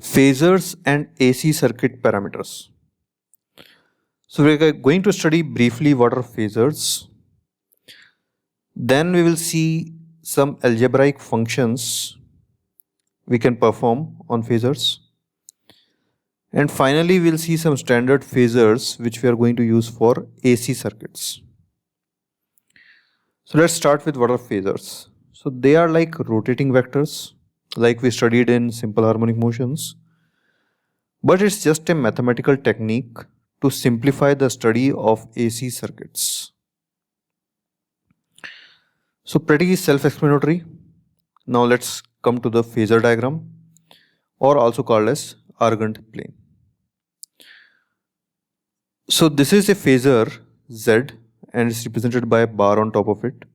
Phasors and AC circuit parameters. So we're going to study briefly what are phasors. Then we will see some algebraic functions we can perform on phasors. And finally, we'll see some standard phasors which we are going to use for AC circuits. So let's start with what are phasors. So they are like rotating vectors, like we studied in simple harmonic motions. But it's just a mathematical technique to simplify the study of AC circuits. So pretty self-explanatory. Now let's come to the phasor diagram, or also called as Argand plane. So this is a phasor Z and it's represented by a bar on top of it.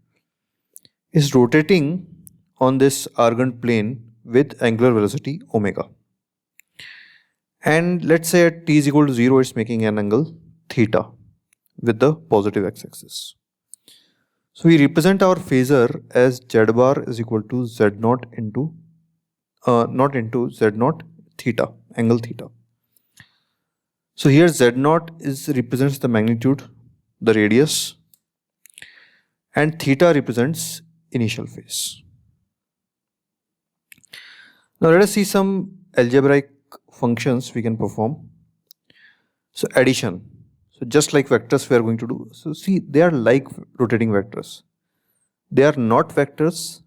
Is rotating on this Argand plane with angular velocity omega. And let's say at t is equal to 0, it's making an angle theta with the positive x-axis. So we represent our phasor as z bar is equal to z naught into, not into z naught theta, angle theta. So here z naught represents the magnitude, the radius, and theta represents initial phase. Now let us see some algebraic functions we can perform. So addition. So just like vectors we are going to do. So see, they are like rotating vectors. They are not vectors,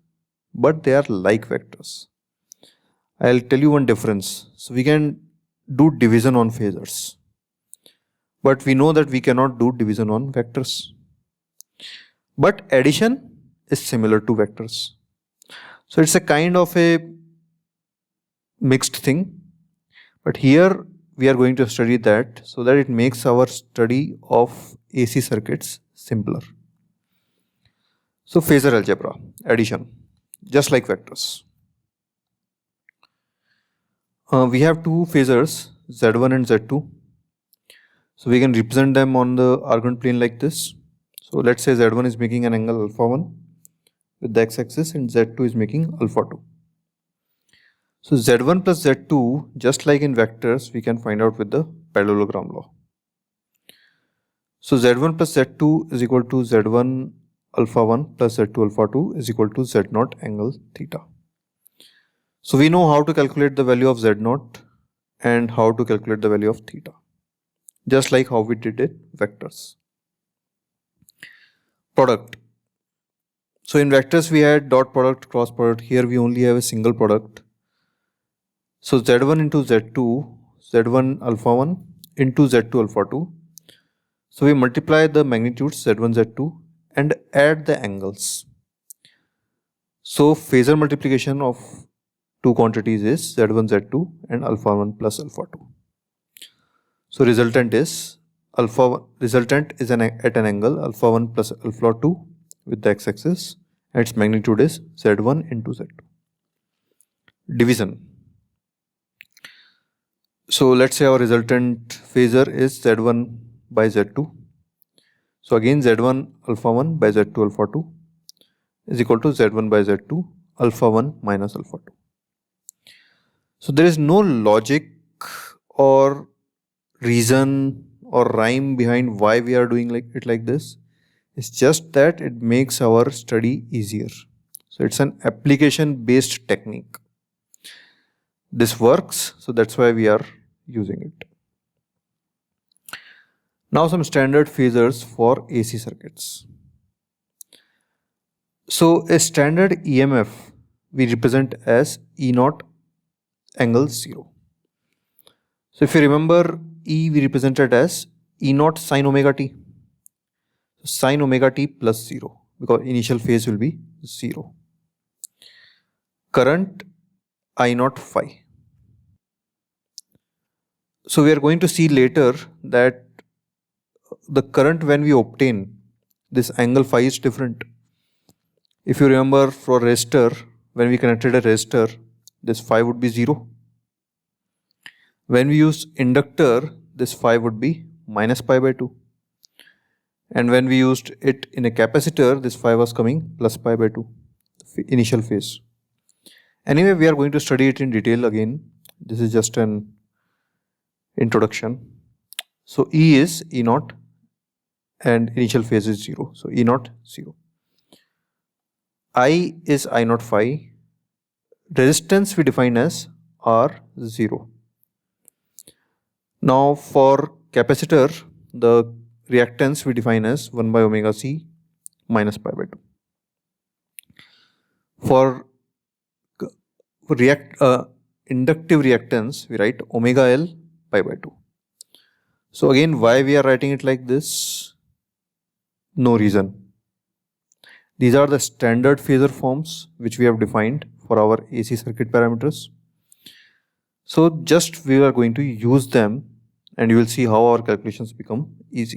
but they are like vectors. I'll tell you one difference. So we can do division on phasors, but we know that we cannot do division on vectors. But addition is similar to vectors. So it's a kind of a mixed thing. But here we are going to study that so that it makes our study of AC circuits simpler. So phasor algebra, addition, just like vectors. We have two phasors, Z1 and Z2. So we can represent them on the Argand plane like this. So let's say Z1 is making an angle alpha 1 with the x-axis and Z2 is making alpha 2. So Z1 plus Z2, just like in vectors, we can find out with the parallelogram law. So Z1 plus Z2 is equal to Z1 alpha 1 plus Z2 alpha 2 is equal to Z0 angle theta. So we know how to calculate the value of Z0 and how to calculate the value of theta, just like how we did it vectors. Product. So in vectors we had dot product, cross product. Here we only have a single product. So Z1 into Z2, Z1 alpha 1 into Z2 alpha 2. So we multiply the magnitudes Z1, Z2 and add the angles. So phasor multiplication of two quantities is Z1, Z2 and alpha 1 plus alpha 2. So resultant is at an angle alpha 1 plus alpha 2 with the x-axis and its magnitude is Z1 into Z2. Division. So let's say our resultant phasor is Z1 by Z2. So again Z1 alpha 1 by Z2 alpha 2 is equal to Z1 by Z2 alpha 1 minus alpha 2. So there is no logic or reason or rhyme behind why we are doing it like this. It's just that it makes our study easier. So it's an application based technique. This works, so that's why we are using it. Now some standard phasors for AC circuits. So a standard EMF we represent as E0 angle 0. So if you remember, E we represented as E0 sine omega t. So sine omega t plus 0 because initial phase will be 0. Current I0 phi. So we are going to see later that the current when we obtain, this angle phi is different. If you remember for resistor, when we connected a resistor, this phi would be 0. When we use inductor, this phi would be minus pi by 2. And when we used it in a capacitor, this phi was coming plus pi by 2, initial phase. Anyway, we are going to study it in detail again This is just an introduction. So E is E naught and initial phase is 0. So E naught 0. I is I naught phi. Resistance we define as R0. Now for capacitor, the reactance we define as 1 by omega C minus pi by 2. For inductive reactance, we write omega L pi by 2. So again, why we are writing it like this? No reason. These are the standard phasor forms which we have defined for our AC circuit parameters. So just we are going to use them and you will see how our calculations become easy.